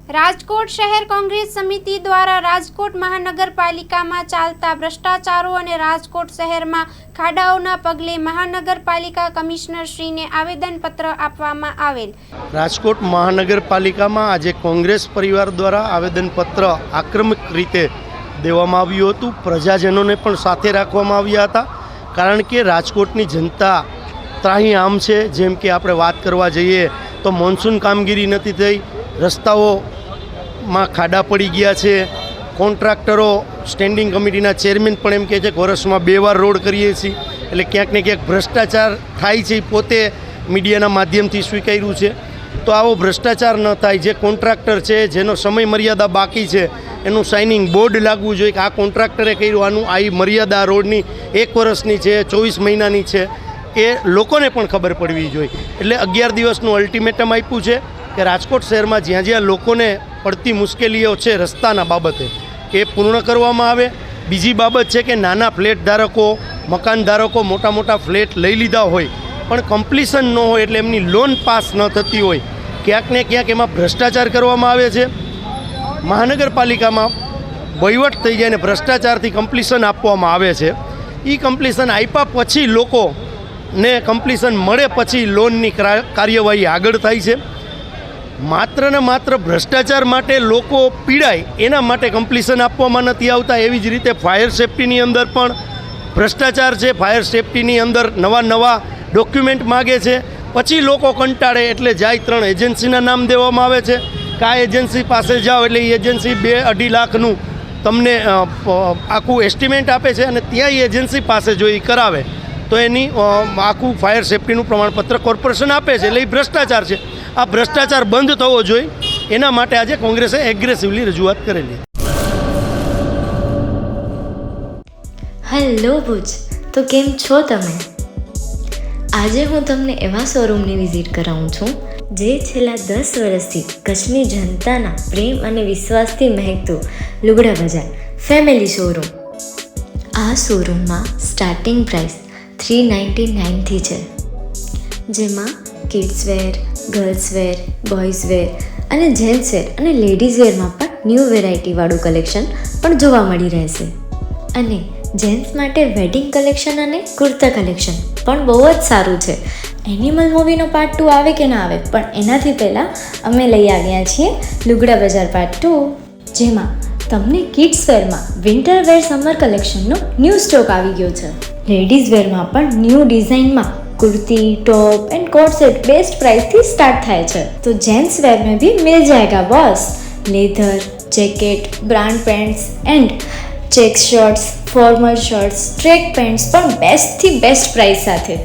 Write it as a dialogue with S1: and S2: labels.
S1: રાજકોટ શહેર કોંગ્રેસ સમિતિ દ્વારા રાજકોટ મહાનગરપાલિકામાં ચાલતા ભ્રષ્ટાચારો અને રાજકોટ શહેરમાં ખાડાઓના પગલે મહાનગરપાલિકા કમિશનરશ્રીને આવેદનપત્ર આપવામાં આવેલ।
S2: રાજકોટ મહાનગરપાલિકામાં આજે કોંગ્રેસ પરિવાર દ્વારા આવેદનપત્ર આક્રમક રીતે દેવામાં આવ્યું હતું। પ્રજાજનોને પણ સાથે રાખવામાં આવ્યા હતા, કારણ કે રાજકોટની જનતા ત્રાહી આમ છે। જેમ કે આપણે વાત કરવા જઈએ તો મોન્સૂન કામગીરી નથી થઈ, રસ્તાઓમાં ખાડા પડી ગયા છે। કોન્ટ્રાક્ટરો, સ્ટેન્ડિંગ કમિટીના ચેરમેન પણ એમ કહે છે કે વર્ષમાં 2 વાર રોડ કરીએ છીએ, એટલે ક્યાંક ને ક્યાંક ભ્રષ્ટાચાર થાય છે। પોતે મીડિયાના માધ્યમથી સ્વીકાર્યું છે। તો આવો ભ્રષ્ટાચાર ન થાય। જે કોન્ટ્રાક્ટર છે, જેનો સમય મર્યાદા બાકી છે, એનું સાઇનિંગ બોર્ડ લાગવું જોઈએ કે આ કોન્ટ્રાક્ટરે કર્યું, આનું આ મર્યાદા રોડની 1 વર્ષની છે, 24 મહિનાની છે, એ લોકોને પણ ખબર પડવી જોઈએ। એટલે 11 દિવસનું અલ્ટિમેટમ આપ્યું છે કે રાજકોટ શહેરમાં જ્યાં જ્યાં લોકોને પડતી મુશ્કેલીઓ છે રસ્તાના બાબતે એ પૂર્ણ કરવામાં આવે। બીજી બાબત છે કે નાના ફ્લેટ ધારકો, મકાન ધારકો મોટા મોટા ફ્લેટ લઈ લીધા હોય પણ કમ્પ્લીશન ન હોય, એટલે એમની લોન પાસ ન થતી હોય, ક્યાંક ને ક્યાંક એમાં ભ્રષ્ટાચાર કરવામાં આવે છે। મહાનગરપાલિકામાં વહીવટ થઈ જાય ને ભ્રષ્ટાચારથી કમ્પ્લીશન આપવામાં આવે છે। એ કમ્પ્લીશન આપ્યા પછી લોકોને કમ્પ્લીશન મળે પછી લોનની કાર્યવાહી આગળ થાય છે। માત્ર ને માત્ર ભ્રષ્ટાચાર માટે લોકો પીડાય એના માટે કમ્પ્લીશન આપવામાં નથી આવતા। એવી જ રીતે ફાયર સેફ્ટીની અંદર પણ ભ્રષ્ટાચાર છે। ફાયર સેફ્ટીની અંદર નવા ડોક્યુમેન્ટ માગે છે, પછી લોકો કંટાળે એટલે જાય 3 એજન્સીના નામ દેવામાં આવે છે કે આ એજન્સી પાસે જાઓ એટલે એ એજન્સી 2-2.5 લાખનું તમને આખું એસ્ટિમેટ આપે છે, અને ત્યાં એ એજન્સી પાસે જો એ કરાવે તો એની આખું ફાયર સેફ્ટીનું પ્રમાણપત્ર કોર્પોરેશન આપે છે। એટલે એ ભ્રષ્ટાચાર છે। આ ભ્રષ્ટાચાર બંધ થવો જોઈએ, એના માટે આજે કોંગ્રેસે એગ્રેસિવલી રજૂઆત કરેલી।
S3: હેલો ભુજ, તો કેમ છો તમે? આજે હું તમને એવા શોરૂમની વિઝિટ કરાવું છું જે છેલ્લા 10 વર્ષથી કચ્છની જનતાના પ્રેમ અને વિશ્વાસથી મહેકતું લુગડા બજાર ફેમિલી શોરૂમ। આ શોરૂમમાં સ્ટાર્ટિંગ પ્રાઇસ 399થી છે, જેમાં kids wear, girls wear, boys wear અને જેન્ટ્સ વેર અને લેડીઝ વેરમાં પણ ન્યૂ વેરાયટીવાળું કલેક્શન પણ જોવા મળી રહેશે। અને જેન્ટ્સ માટે વેડિંગ કલેક્શન અને કુર્તા કલેક્શન પણ બહુ જ સારું છે। એનિમલ મૂવીનો પાર્ટ 2 આવે કે ના આવે, પણ એનાથી પહેલાં અમે લઈ આવ્યા છીએ લુગડા બજાર પાર્ટ 2, જેમાં તમને કિડ્સ વેરમાં વિન્ટર વેર સમર કલેક્શનનો ન્યૂ સ્ટોક આવી ગયો છે। લેડીઝ વેરમાં પણ ન્યૂ ડિઝાઇનમાં kurti, top and coat set best price थी स्टार्ट थाय छे। तो जेंट्स वेर में भी मिल जाएगा boss. Leather, jacket, brand pants and check shirts, formal shirts, track pants पर बेस्ट थी बेस्ट प्राइस साथे।